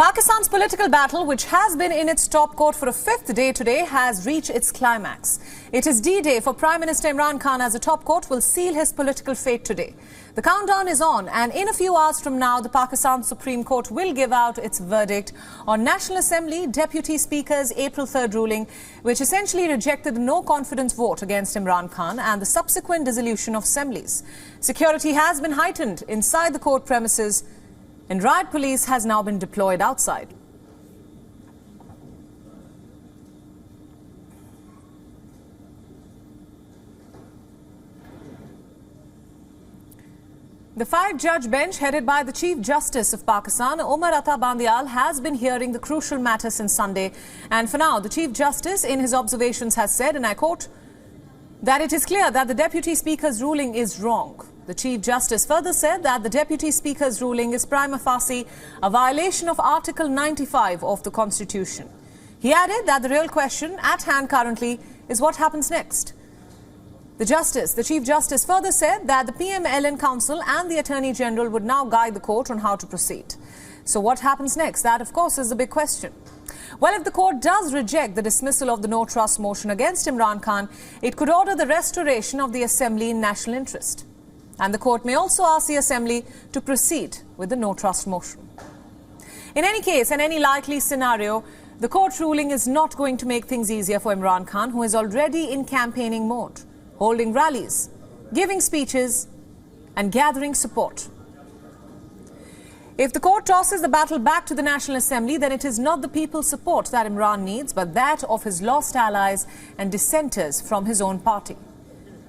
Pakistan's political battle, which has been in its top court for a fifth day today, has reached its climax. It is D-Day for Prime Minister Imran Khan, as the top court will seal his political fate today. The countdown is on, and in a few hours from now, the Pakistan Supreme Court will give out its verdict on National Assembly Deputy Speaker's April 3rd ruling, which essentially rejected the no-confidence vote against Imran Khan and the subsequent dissolution of assemblies. Security has been heightened inside the court premises, and riot police has now been deployed outside. The five-judge bench headed by the Chief Justice of Pakistan, Umar Ata Bandial, has been hearing the crucial matter since Sunday. And for now, the Chief Justice, in his observations, has said, and I quote, that it is clear that the Deputy Speaker's ruling is wrong. The Chief Justice further said that the Deputy Speaker's ruling is prima facie a violation of Article 95 of the Constitution. He added that the real question at hand currently is what happens next. The Chief Justice further said that the PM Council and the Attorney General would now guide the court on how to proceed. So what happens next? That, of course, is the big question. Well, if the court does reject the dismissal of the no-trust motion against Imran Khan, it could order the restoration of the assembly in national interest. And the court may also ask the assembly to proceed with the no-trust motion. In any case, in any likely scenario, the court ruling is not going to make things easier for Imran Khan, who is already in campaigning mode, holding rallies, giving speeches and gathering support. If the court tosses the battle back to the National Assembly, then it is not the people's support that Imran needs, but that of his lost allies and dissenters from his own party,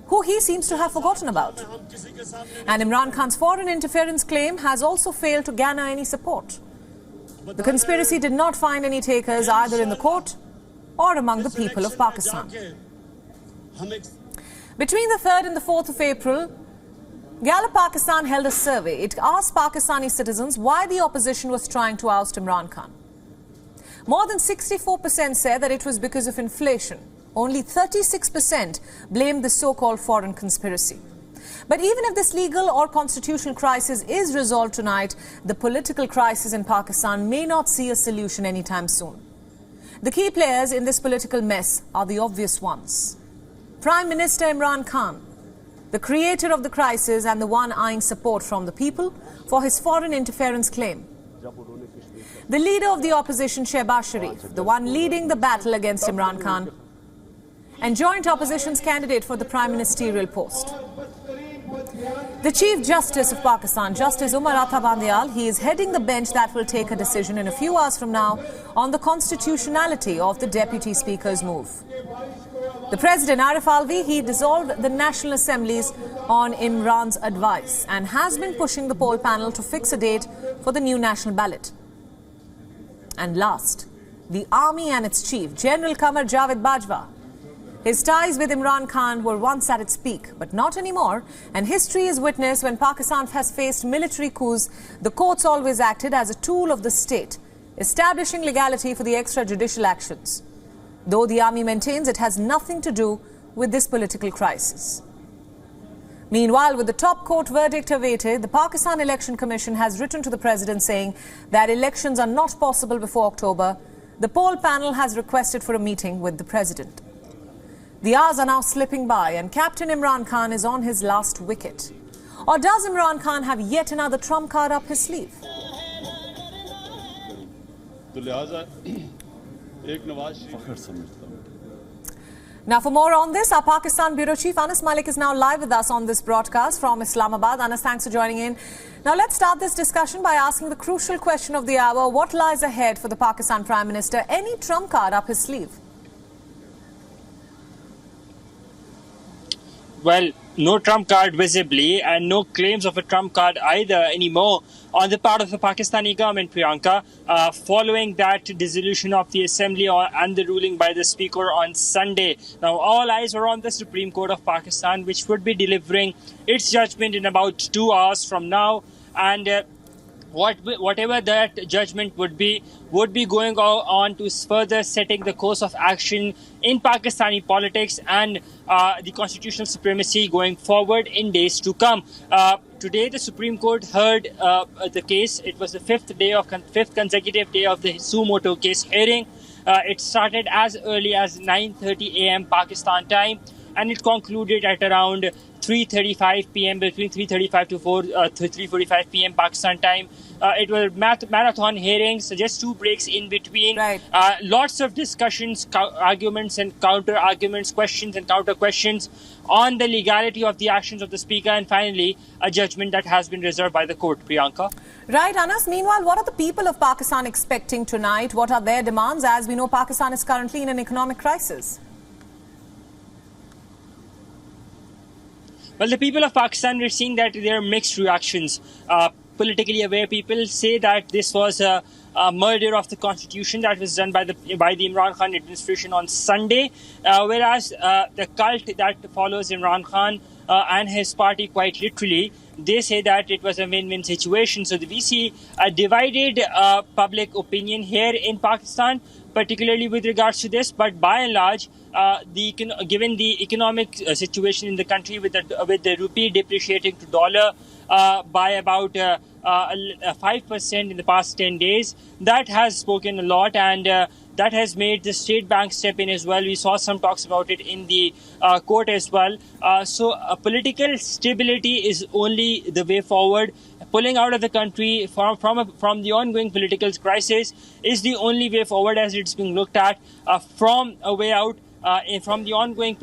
who he seems to have forgotten about. And Imran Khan's foreign interference claim has also failed to garner any support. The conspiracy did not find any takers either in the court or among the people of Pakistan. Between the 3rd and the 4th of April, Gallup Pakistan held a survey. It asked Pakistani citizens why the opposition was trying to oust Imran Khan. More than 64% said that it was because of inflation. Only 36% blamed the so-called foreign conspiracy. But even if this legal or constitutional crisis is resolved tonight, the political crisis in Pakistan may not see a solution anytime soon. The key players in this political mess are the obvious ones. Prime Minister Imran Khan, the creator of the crisis and the one eyeing support from the people for his foreign interference claim. The leader of the opposition, Shehbaz Sharif, the one leading the battle against Imran Khan, and joint opposition's candidate for the prime ministerial post. The Chief Justice of Pakistan, Justice Umar Ata Bandial, he is heading the bench that will take a decision in a few hours from now on the constitutionality of the Deputy Speaker's move. The President, Arif Alvi, he dissolved the National Assemblies on Imran's advice and has been pushing the poll panel to fix a date for the new national ballot. And last, the army and its chief, General Qamar Javed Bajwa. His ties with Imran Khan were once at its peak, but not anymore. And history is witness when Pakistan has faced military coups, the courts always acted as a tool of the state, establishing legality for the extrajudicial actions. Though the army maintains it has nothing to do with this political crisis. Meanwhile, with the top court verdict awaited, the Pakistan Election Commission has written to the President saying that elections are not possible before October. The poll panel has requested for a meeting with the President. The hours are now slipping by and Captain Imran Khan is on his last wicket. Or does Imran Khan have yet another trump card up his sleeve? Now, for more on this, our Pakistan Bureau Chief Anas Mallick is now live with us on this broadcast from Islamabad. Anas, thanks for joining in. Now, let's start this discussion by asking the crucial question of the hour. What lies ahead for the Pakistan Prime Minister? Any trump card up his sleeve? Well, no trump card visibly and no claims of a trump card either anymore on the part of the Pakistani government, Priyanka, following that dissolution of the assembly and the ruling by the speaker on Sunday. Now, all eyes are on the Supreme Court of Pakistan, which would be delivering its judgment in about 2 hours from now. And whatever that judgment would be going on to further setting the course of action in Pakistani politics and the constitutional supremacy going forward in days to come. Today, the Supreme Court heard the case. It was the fifth consecutive day of the suo motu case hearing. It started as early as 9:30 a.m. Pakistan time, and it concluded at around 3:35 p.m. between 3:35 to 3:45 p.m. Pakistan time. It was marathon hearings, just 2 breaks in between. Right. Lots of discussions, arguments and counter arguments, questions and counter questions on the legality of the actions of the Speaker, and finally a judgment that has been reserved by the court. Priyanka. Right, Anas. Meanwhile, what are the people of Pakistan expecting tonight? What are their demands? As we know, Pakistan is currently in an economic crisis. Well, the people of Pakistan, we're seeing that there are mixed reactions. Politically aware people say that this was a murder of the constitution that was done by the Imran Khan administration on Sunday, whereas the cult that follows Imran Khan and his party, quite literally, they say that it was a win-win situation. So we see a divided public opinion here in Pakistan, particularly with regards to this. But by and large, given the economic situation in the country, with the rupee depreciating to dollar by about 5% in the past 10 days, that has spoken a lot, and that has made the state bank step in as well. We saw some talks about it in the court as well. So political stability is only the way forward. Pulling out of the country from the ongoing political crisis is the only way forward, as it's being looked at from a way out from the ongoing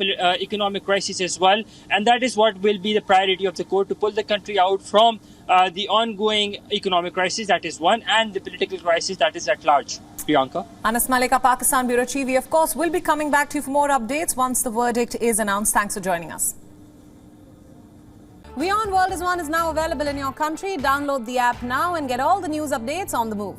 economic crisis as well. And that is what will be the priority of the court, to pull the country out from the ongoing economic crisis, that is one, and the political crisis that is at large. Priyanka. Anas Mallick, our Pakistan Bureau Chief. We, of course, will be coming back to you for more updates once the verdict is announced. Thanks for joining us. WION World is now available in your country. Download the app now and get all the news updates on the move.